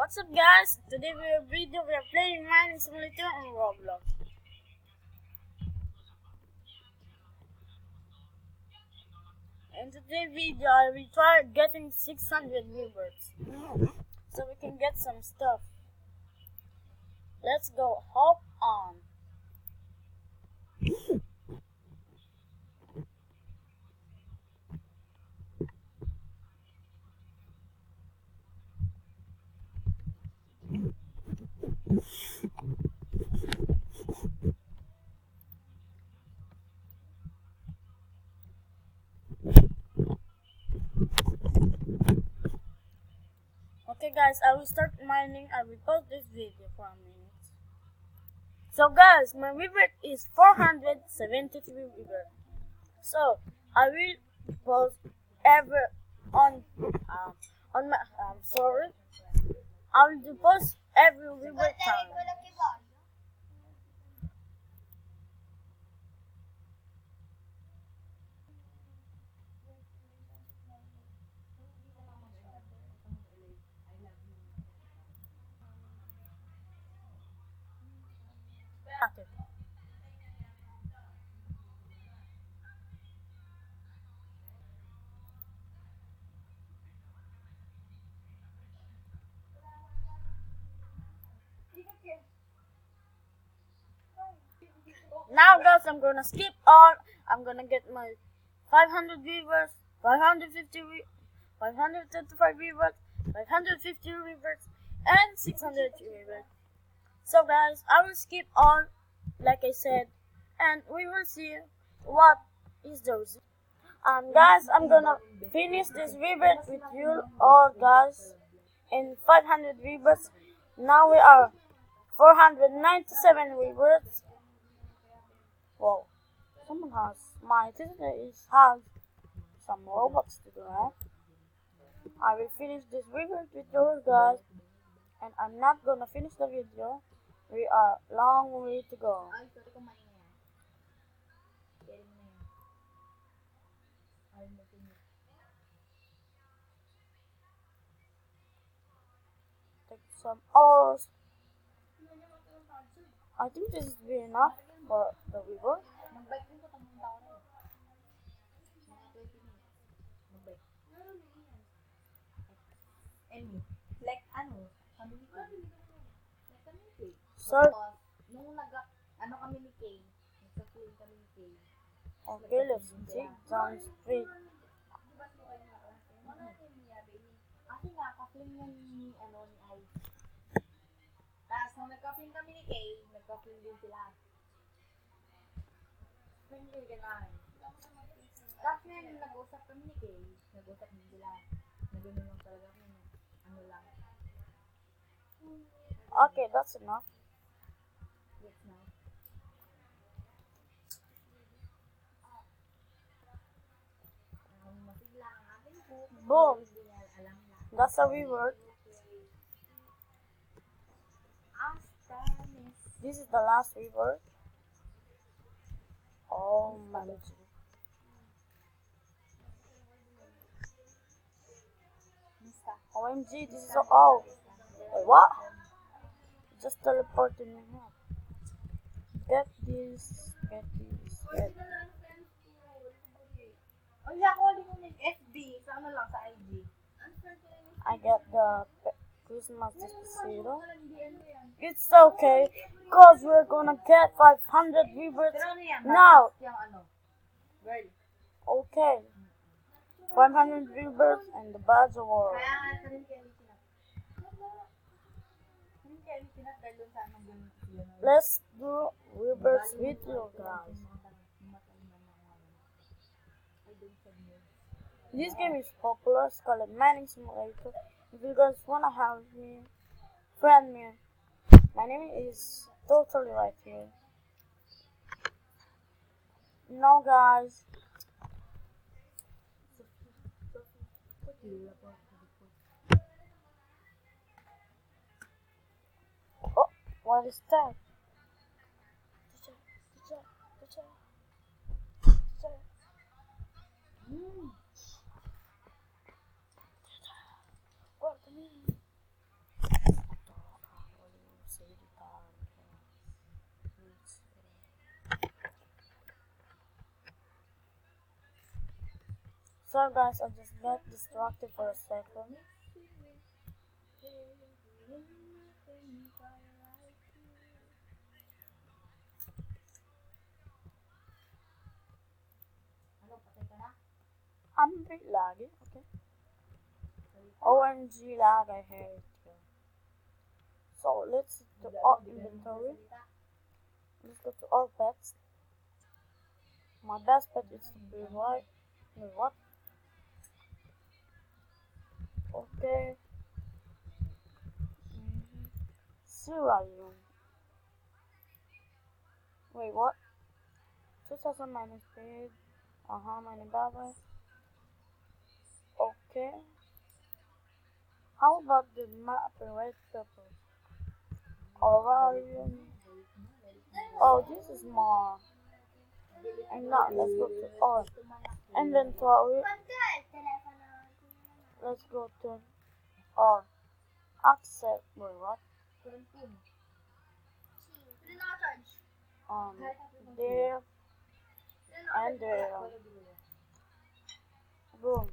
What's up guys? Today we are playing Mining Simulator on Roblox. In today's video I will try getting 600 rebirths so we can get some stuff. Let's go, hop on. Okay guys, I will start mining. I will pause this video for a minute. So guys, my rebirth is 473 rebirth. So I will pause on my sorry. I will pause every rebirth time. Okay. Now guys, I'm gonna skip all. I'm gonna get my 500 viewers, 550 535 viewers, 550 viewers, and 600 viewers. So guys, I will skip all, like I said, and we will see what is the result. Guys, I'm gonna finish this rebirth with you all guys in 500 rebirths. Now we are 497 rebirths. Whoa, someone has my sister has some robots to do that. I will finish this rebirth with you guys, and I'm not gonna finish the video. We are long way to go. Take some ores. I think this is be enough for the rebirth. Sir, okay, let's take down straight. Tapos nung nagka-film kami ni Kay, nagka-film din sila. Friendly gano'n. Tapos ngayon, nag-usap kami ni Kay, nag-usap din sila. Nagano lang talaga kami, ano lang. Okay, that's enough. Yes, now. Masigla ang ating book. Boom. Alam na. That's a rebirth. This is the last rebirth. Oh my God. OMG, this is so old. Wait, what? Just teleported me here. Get this, get this, get this. Ay, ako din yung FB. Sa ano lang, sa IG. I get the Christmas Despacito. It's okay, cause we're gonna get 500 rebirths now. Girl. Okay. 500 rebirths and the badge award. Let's do rebirths with you guys. This game is popular. It's called Mining Simulator. If you guys wanna help me, friend me. My name is totally right here. No guys. Oh, what is that? What do you mean? Sorry guys, I just got distracted for a second. Ano, patay ka na? I'm a bit laggy, okay. OMG lag, I hate you. So let's do our inventory. Let's go to our pets. My best pet is to be right. Wait, what? Okay. Sierra Leone. Wait, what? 2000 minus paid. Minus dollar. Okay. How about the map red purple? Orion. Oh, this is more. And now let's go to our inventory. Let's go to our accept. Wait, what? There and there. Boom.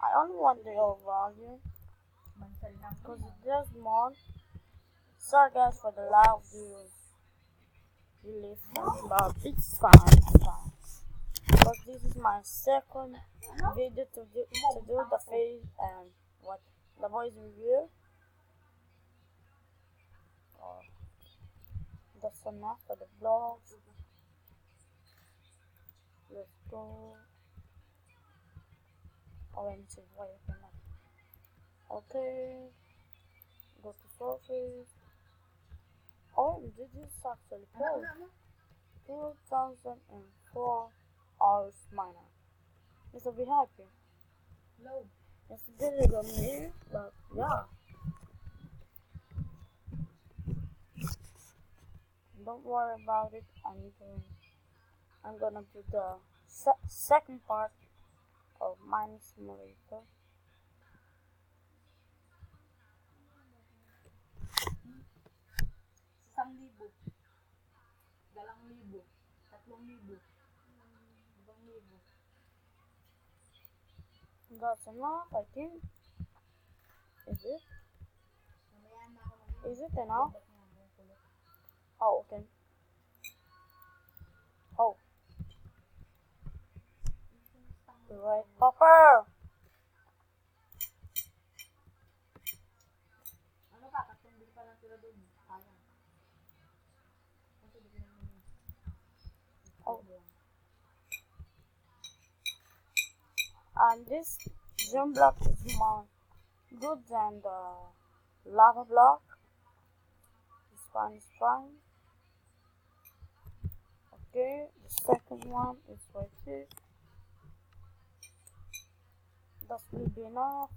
I only want the old value because there's more. Sorry guys for the loud views you listen, but it's fine, because this is my second video to do the face and what the voice review. That's enough for the vlogs. Let's go. OMG, why you cannot? Okay, go to surface. OMG, this is actually cool. 2004 hours minor. This will be happy. No. It's difficult me, but yeah. Don't worry about it. I'm gonna do the second part of Mining Simulator. Isang libo. 2,000. 3,000. 2,000. That's enough, I think. Is it? Mamaya na ako Is it enough? mag-kulot. Oh, okay. Oh. Right, Popper! Ano ka? Katong bili pa lang sila doon. Sayang. Kasi di ko naman. Oh. And this gem block is more good than the lava block. This one is fine. Okay, the second one is right here. That will be enough.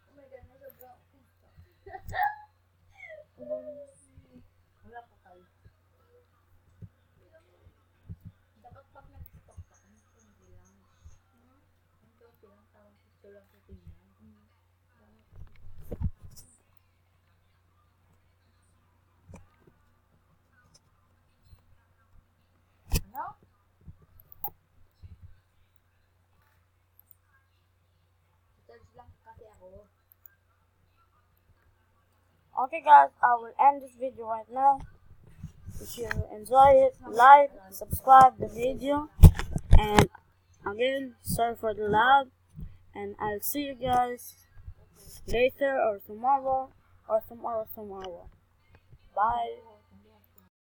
Oh my god, nasa block. Wala pa kayo. Dapat pag nag-stock ka, hindi lang. Ito silang tawag ito lang sa tingnan. Ano? Charge lang kasi ako. Okay guys, I will end this video right now. If you enjoy it, like, subscribe the video, and again, sorry for the lag, and I'll see you guys later or tomorrow. Bye.